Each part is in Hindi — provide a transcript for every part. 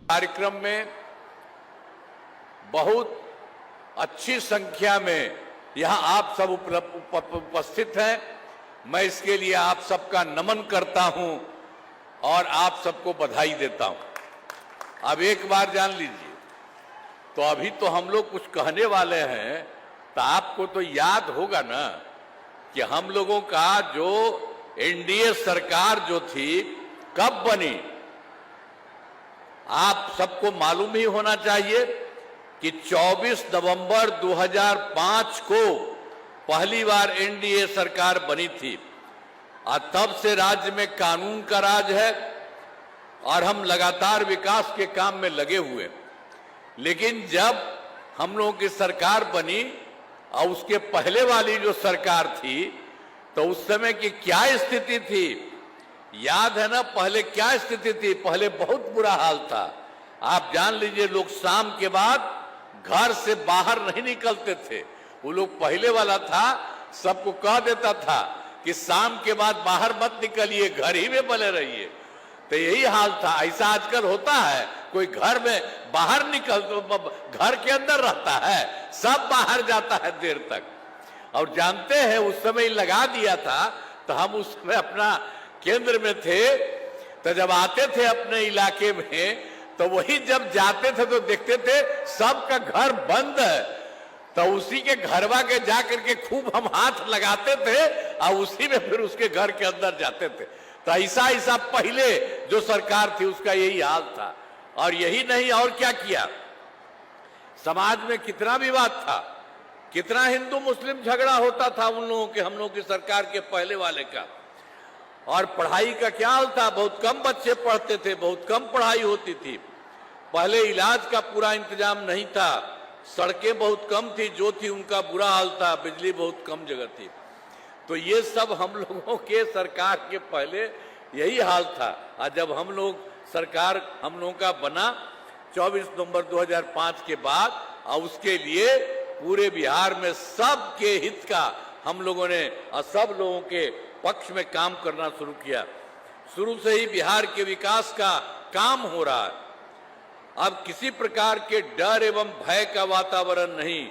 कार्यक्रम में बहुत अच्छी संख्या में यहां आप सब उपस्थित हैं। मैं इसके लिए आप सबका नमन करता हूं और आप सबको बधाई देता हूं। अब एक बार जान लीजिए, तो अभी तो हम लोग कुछ कहने वाले हैं, तो आपको तो याद होगा ना कि हम लोगों का जो एनडीए सरकार जो थी कब बनी। आप सबको मालूम ही होना चाहिए कि 24 नवंबर 2005 को पहली बार एनडीए सरकार बनी थी और तब से राज्य में कानून का राज है और हम लगातार विकास के काम में लगे हुए। लेकिन जब हम लोगों की सरकार बनी और उसके पहले वाली जो सरकार थी, तो उस समय की क्या स्थिति थी याद है ना? पहले क्या स्थिति थी? पहले बहुत बुरा हाल था। आप जान लीजिए, लोग शाम के बाद घर से बाहर नहीं निकलते थे। वो लोग पहले वाला था, सबको कह देता था कि शाम के बाद बाहर मत निकलिए, घर ही में बने रहिए। तो यही हाल था। ऐसा आजकल होता है, कोई घर में बाहर निकल तो घर के अंदर रहता है, सब बाहर जाता है देर तक। और जानते हैं उस समय लगा दिया था, तो हम उस समय अपना केंद्र में थे, तो जब आते थे अपने इलाके में, तो वही जब जाते थे तो देखते थे सबका घर बंद है, तो उसी के घरवा के जा करके खूब हम हाथ लगाते थे और उसी में फिर उसके घर के अंदर जाते थे। तो ऐसा पहले जो सरकार थी उसका यही हाल था। और यही नहीं, और क्या किया, समाज में कितना विवाद था, कितना हिंदू मुस्लिम झगड़ा होता था उन लोगों के, हम लोगों की सरकार के पहले वाले का। और पढ़ाई का क्या हाल था, बहुत कम बच्चे पढ़ते थे, बहुत कम पढ़ाई होती थी। पहले इलाज का पूरा इंतजाम नहीं था, सड़कें बहुत कम थी, जो थी उनका बुरा हाल था, बिजली बहुत कम जगह थी। तो ये सब हम लोगों के सरकार के पहले यही हाल था। और जब हम लोग सरकार हम लोगों का बना 24 नवंबर 2005 के बाद, और उसके लिए पूरे बिहार में सबके हित का हम लोगों ने और सब लोगों के पक्ष में काम करना शुरू किया। शुरू से ही बिहार के विकास का काम हो रहा है। अब किसी प्रकार के डर एवं भय का वातावरण नहीं,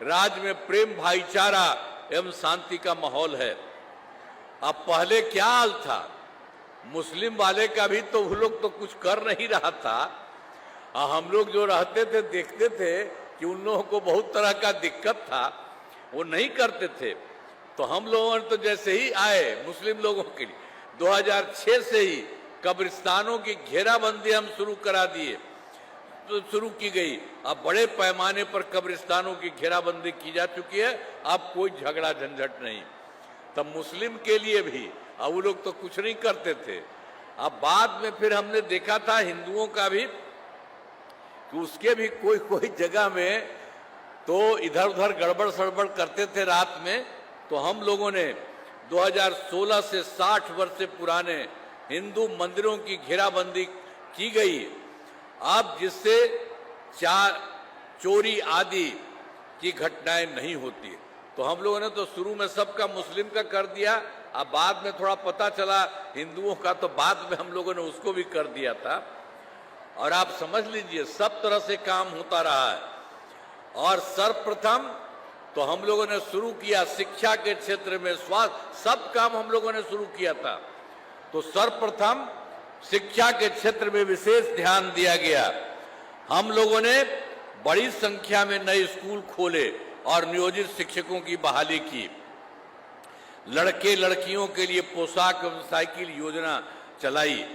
राज्य में प्रेम भाईचारा एवं शांति का माहौल है। अब पहले क्या हाल था, मुस्लिम वाले का भी तो वो लोग तो कुछ कर नहीं रहा था, और हम लोग जो रहते थे देखते थे कि उन लोगों को बहुत तरह का दिक्कत था, वो नहीं करते थे। तो हम लोगों ने तो जैसे ही आए मुस्लिम लोगों के लिए 2006 से ही कब्रिस्तानों की घेराबंदी हम शुरू करा दिए, तो शुरू की गई। अब बड़े पैमाने पर कब्रिस्तानों की घेराबंदी की जा चुकी है, अब कोई झगड़ा झंझट नहीं। तब मुस्लिम के लिए भी, अब वो लोग तो कुछ नहीं करते थे। अब बाद में फिर हमने देखा था हिंदुओं का भी, कि उसके भी कोई जगह में तो इधर उधर गड़बड़ सड़बड़ करते थे रात में। तो हम लोगों ने 2016 से 60 वर्ष से पुराने हिंदू मंदिरों की घेराबंदी की गई, अब जिससे चोरी आदि की घटनाएं नहीं होती। तो हम लोगों ने तो शुरू में सबका मुस्लिम का कर दिया, अब बाद में थोड़ा पता चला हिंदुओं का, तो बाद में हम लोगों ने उसको भी कर दिया था। और आप समझ लीजिए सब तरह से काम होता रहा है। और सर्वप्रथम तो हम लोगों ने शुरू किया शिक्षा के क्षेत्र में, स्वास्थ्य, सब काम हम लोगों ने शुरू किया था। तो सर्वप्रथम शिक्षा के क्षेत्र में विशेष ध्यान दिया गया। हम लोगों ने बड़ी संख्या में नए स्कूल खोले और नियोजित शिक्षकों की बहाली की। लड़के लड़कियों के लिए पोशाक एवं साइकिल योजना चलाई।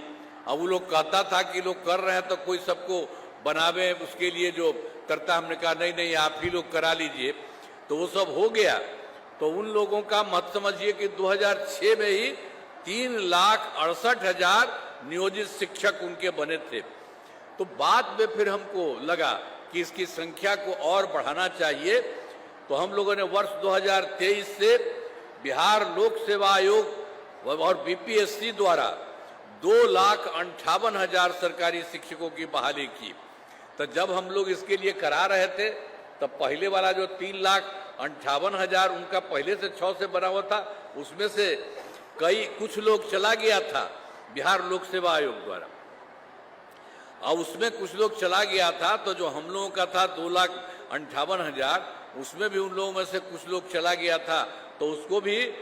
अब वो लोग कहता था कि लोग कर रहे हैं तो कोई सबको बनावे, उसके लिए जो करता, हमने कहा नहीं आप ही लोग करा लीजिए। तो वो सब हो गया। तो उन लोगों का मत समझिए कि 2006 में ही 3,68,000 नियोजित शिक्षक उनके बने थे। तो बाद में फिर हमको लगा कि इसकी संख्या को और बढ़ाना चाहिए। तो हम लोगों ने वर्ष 2023 से बिहार लोक सेवा आयोग और बीपीएससी द्वारा 2,58,000 सरकारी शिक्षकों की बहाली की। तो जब हम लोग इसके लिए करा रहे थे, तब पहले वाला जो 3,58,000 उनका पहले से 6 से बना हुआ था, उसमें से कुछ लोग चला गया था बिहार लोक सेवा आयोग द्वारा। और उसमें कुछ लोग चला गया था, तो जो हम लोगों का था 2,58,000, उसमें भी उन लोगों में से कुछ लोग चला गया था, तो उसको भी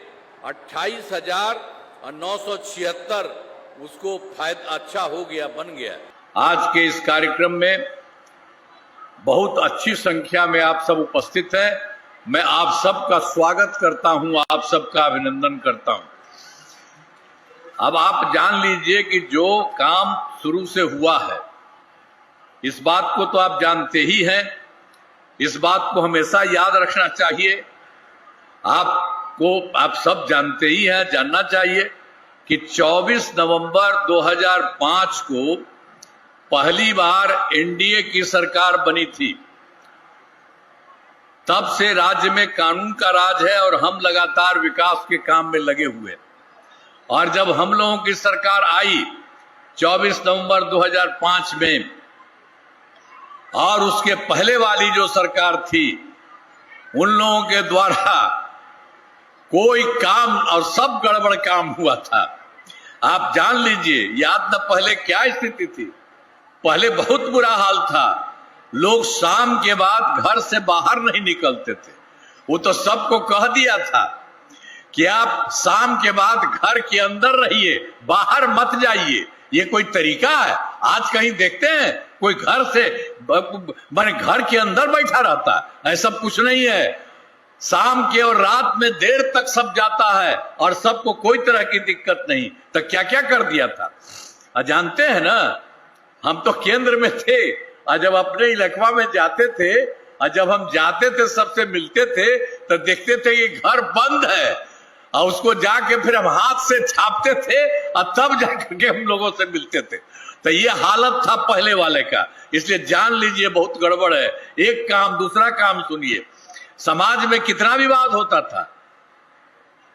28,976 उसको फायदा अच्छा हो गया, बन गया। आज के इस कार्यक्रम में बहुत अच्छी संख्या में आप सब उपस्थित हैं। मैं आप सबका स्वागत करता हूं, आप सबका अभिनंदन करता हूं। अब आप जान लीजिए कि जो काम शुरू से हुआ है, इस बात को तो आप जानते ही हैं, इस बात को हमेशा याद रखना चाहिए। आप सब जानते ही हैं, जानना चाहिए कि 24 नवंबर 2005 को पहली बार एनडीए की सरकार बनी थी। तब से राज्य में कानून का राज है और हम लगातार विकास के काम में लगे हुए। और जब हम लोगों की सरकार आई 24 नवंबर 2005 में, और उसके पहले वाली जो सरकार थी, उन लोगों के द्वारा कोई काम और सब गड़बड़ काम हुआ था। आप जान लीजिए, याद न पहले क्या स्थिति थी। पहले बहुत बुरा हाल था, लोग शाम के बाद घर से बाहर नहीं निकलते थे। वो तो सबको कह दिया था कि आप शाम के बाद घर के अंदर रहिए, बाहर मत जाइए। ये कोई तरीका है? आज कहीं देखते हैं कोई घर से माने घर के अंदर बैठा रहता है? ऐसा कुछ नहीं है। शाम के और रात में देर तक सब जाता है और सबको कोई तरह की दिक्कत नहीं। तो क्या क्या कर दिया था जानते हैं ना? हम तो केंद्र में थे और जब अपने इलाका में जाते थे और जब हम जाते थे, सबसे मिलते थे, तो देखते थे कि घर बंद है और उसको जाके फिर हम हाथ से छापते थे और तब जाकर के हम लोगों से मिलते थे। तो ये हालत था पहले वाले का। इसलिए जान लीजिए बहुत गड़बड़ है। एक काम, दूसरा काम सुनिए, समाज में कितना विवाद होता था,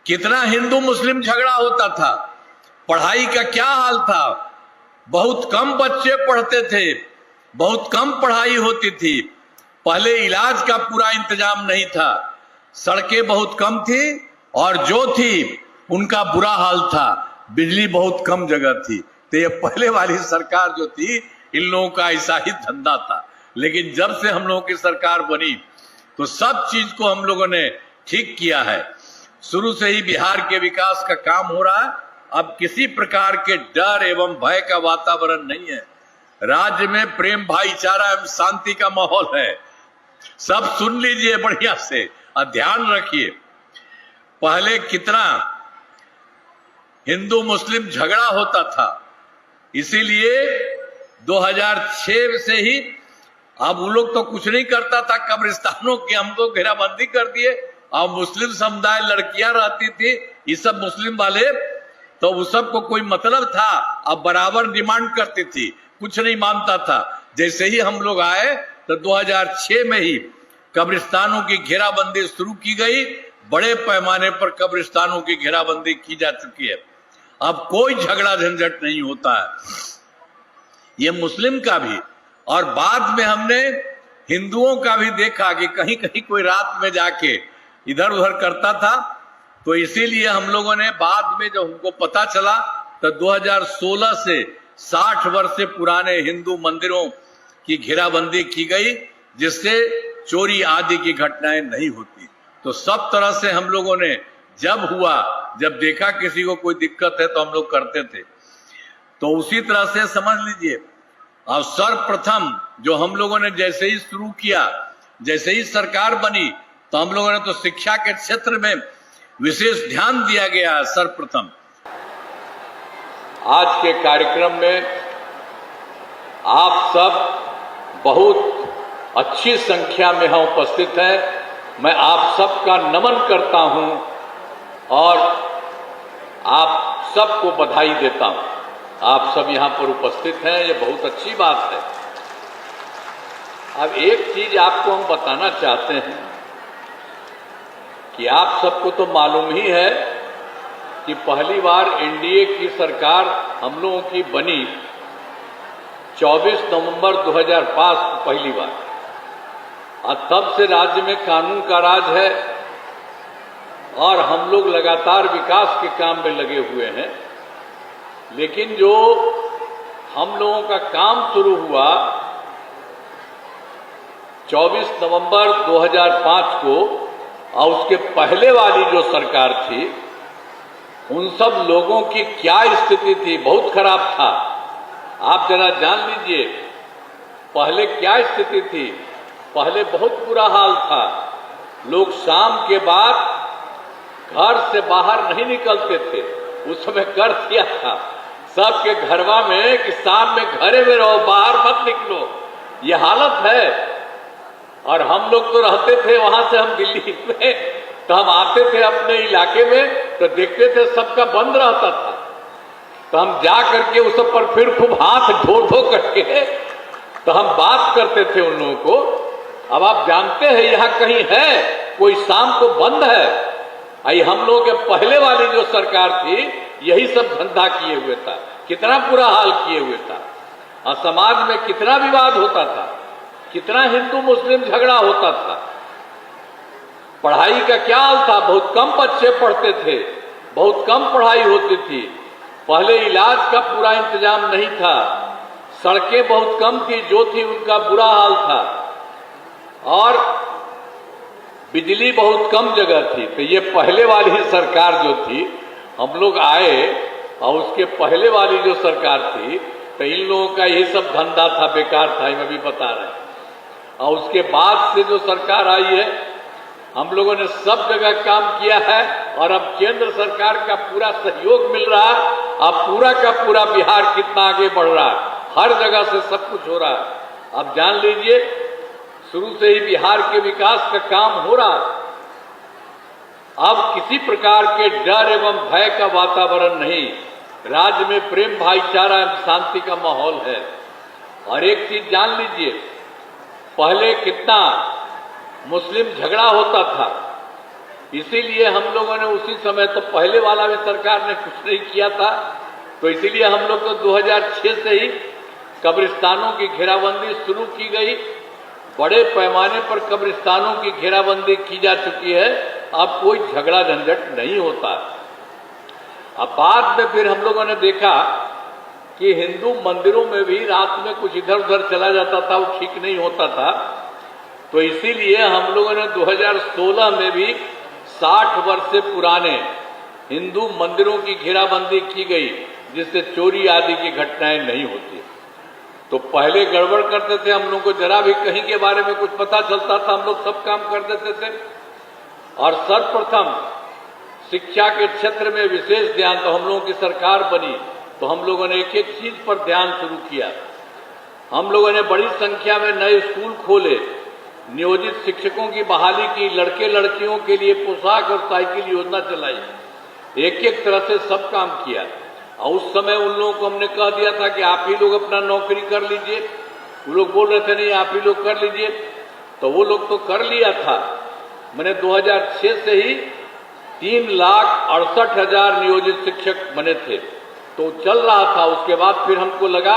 कितना हिंदू मुस्लिम झगड़ा होता था, पढ़ाई का क्या हाल था। बहुत कम बच्चे पढ़ते थे, बहुत कम पढ़ाई होती थी। पहले इलाज का पूरा इंतजाम नहीं था, सड़कें बहुत कम थी और जो थी उनका बुरा हाल था। बिजली बहुत कम जगह थी। तो ये पहले वाली सरकार जो थी, इन लोगों का ऐसा ही धंधा था। लेकिन जब से हम लोगों की सरकार बनी तो सब चीज को हम लोगों ने ठीक किया है। शुरू से ही बिहार के विकास का काम हो रहा है। अब किसी प्रकार के डर एवं भय का वातावरण नहीं है। राज्य में प्रेम, भाईचारा एवं शांति का माहौल है। सब सुन लीजिए बढ़िया से और ध्यान रखिए। पहले कितना हिंदू मुस्लिम झगड़ा होता था, इसीलिए 2006 से ही अब वो लोग तो कुछ नहीं करता था, कब्रिस्तानों की हमको घेराबंदी कर दिए। और मुस्लिम समुदाय लड़कियां रहती थी, ये सब मुस्लिम वाले, तो वो सब को कोई मतलब था। अब बराबर डिमांड करती थी, कुछ नहीं मानता था। जैसे ही हम लोग आए तो 2006 में ही कब्रिस्तानों की घेराबंदी शुरू की गई। बड़े पैमाने पर कब्रिस्तानों की घेराबंदी की जा चुकी है। अब कोई झगड़ा झंझट नहीं होता है, ये मुस्लिम का भी। और बाद में हमने हिंदुओं का भी देखा कि कहीं कहीं कोई रात में जाके इधर उधर करता था। तो इसीलिए हम लोगों ने बाद में जब हमको पता चला तो 2016 से 60 वर्ष से पुराने हिंदू मंदिरों की घेराबंदी की गई, जिससे चोरी आदि की घटनाएं नहीं होती। तो सब तरह से हम लोगों ने जब देखा किसी को कोई दिक्कत है तो हम लोग करते थे। तो उसी तरह से समझ लीजिए, और सर्वप्रथम जो हम लोगों ने जैसे ही शुरू किया, जैसे ही सरकार बनी, तो हम लोगों ने तो शिक्षा के क्षेत्र में विशेष ध्यान दिया गया है। सर्वप्रथम आज के कार्यक्रम में आप सब बहुत अच्छी संख्या में यहाँ उपस्थित हैं। मैं आप सबका नमन करता हूं और आप सबको बधाई देता हूं। आप सब यहां पर उपस्थित हैं, ये बहुत अच्छी बात है। अब एक चीज आपको हम बताना चाहते हैं कि आप सबको तो मालूम ही है कि पहली बार एनडीए की सरकार हम लोगों की बनी 24 नवंबर 2005 को पहली बार, और तब से राज्य में कानून का राज है और हम लोग लगातार विकास के काम में लगे हुए हैं। लेकिन जो हम लोगों का काम शुरू हुआ 24 नवंबर 2005 को, और उसके पहले वाली जो सरकार थी उन सब लोगों की क्या स्थिति थी, बहुत खराब था। आप जरा जान लीजिए पहले क्या स्थिति थी। पहले बहुत बुरा हाल था। लोग शाम के बाद घर से बाहर नहीं निकलते थे। उस समय कर दिया था सबके घरवा में कि शाम में घरे में रहो, बाहर मत निकलो, ये हालत है। और हम लोग तो रहते थे वहां से, हम दिल्ली में, तो हम आते थे अपने इलाके में तो देखते थे सबका बंद रहता था, तो हम जा करके उस पर फिर खूब हाथ धो धो करके तो हम बात करते थे उन लोगों को। अब आप जानते हैं यहाँ कहीं है कोई शाम को बंद है? आई हम लोग के पहले वाली जो सरकार थी यही सब धंधा किए हुए था, कितना बुरा हाल किए हुए था, और समाज में कितना विवाद होता था, कितना हिंदू मुस्लिम झगड़ा होता था। पढ़ाई का क्या हाल था, बहुत कम बच्चे पढ़ते थे, बहुत कम पढ़ाई होती थी। पहले इलाज का पूरा इंतजाम नहीं था, सड़कें बहुत कम थी, जो थी उनका बुरा हाल था, और बिजली बहुत कम जगह थी। तो ये पहले वाली सरकार जो थी, हम लोग आए और उसके पहले वाली जो सरकार थी तो इन लोगों का ये सब धंधा था, बेकार था, हम अभी बता रहे हैं। और उसके बाद से जो सरकार आई है हम लोगों ने सब जगह काम किया है, और अब केंद्र सरकार का पूरा सहयोग मिल रहा है। अब पूरा का पूरा बिहार कितना आगे बढ़ रहा है, हर जगह से सब कुछ हो रहा है। अब जान लीजिए शुरू से ही बिहार के विकास का काम हो रहा है। अब किसी प्रकार के डर एवं भय का वातावरण नहीं, राज्य में प्रेम भाईचारा एवं शांति का माहौल है। और एक चीज जान लीजिए, पहले कितना मुस्लिम झगड़ा होता था, इसीलिए हम लोगों ने उसी समय, तो पहले वाला भी सरकार ने कुछ नहीं किया था, तो इसीलिए हम लोग को 2006 से ही कब्रिस्तानों की घेराबंदी शुरू की गई। बड़े पैमाने पर कब्रिस्तानों की घेराबंदी की जा चुकी है। अब कोई झगड़ा झंझट नहीं होता। अब बाद में फिर हम लोगों ने देखा कि हिंदू मंदिरों में भी रात में कुछ इधर उधर चला जाता था, वो ठीक नहीं होता था। तो इसीलिए हम लोगों ने 2016 में भी 60 वर्ष से पुराने हिंदू मंदिरों की घेराबंदी की गई, जिससे चोरी आदि की घटनाएं नहीं होती। तो पहले गड़बड़ करते थे, हम लोग को जरा भी कहीं के बारे में कुछ पता चलता था, हम लोग सब काम कर देते थे। और सर्वप्रथम शिक्षा के क्षेत्र में विशेष ध्यान, तो हम लोगों की सरकार बनी तो हम लोगों ने एक एक चीज पर ध्यान शुरू किया। हम लोगों ने बड़ी संख्या में नए स्कूल खोले, नियोजित शिक्षकों की बहाली की, लड़के लड़कियों के लिए पोशाक और साइकिल योजना चलाई, एक एक तरह से सब काम किया। और उस समय उन लोगों को हमने कह दिया था कि आप ही लोग अपना नौकरी कर लीजिए। वो लोग बोल रहे थे नहीं आप ही लोग कर लीजिए, तो वो लोग तो कर लिया था। मैंने 2006 से ही 3,68,000 नियोजित शिक्षक बने थे, तो चल रहा था। उसके बाद फिर हमको लगा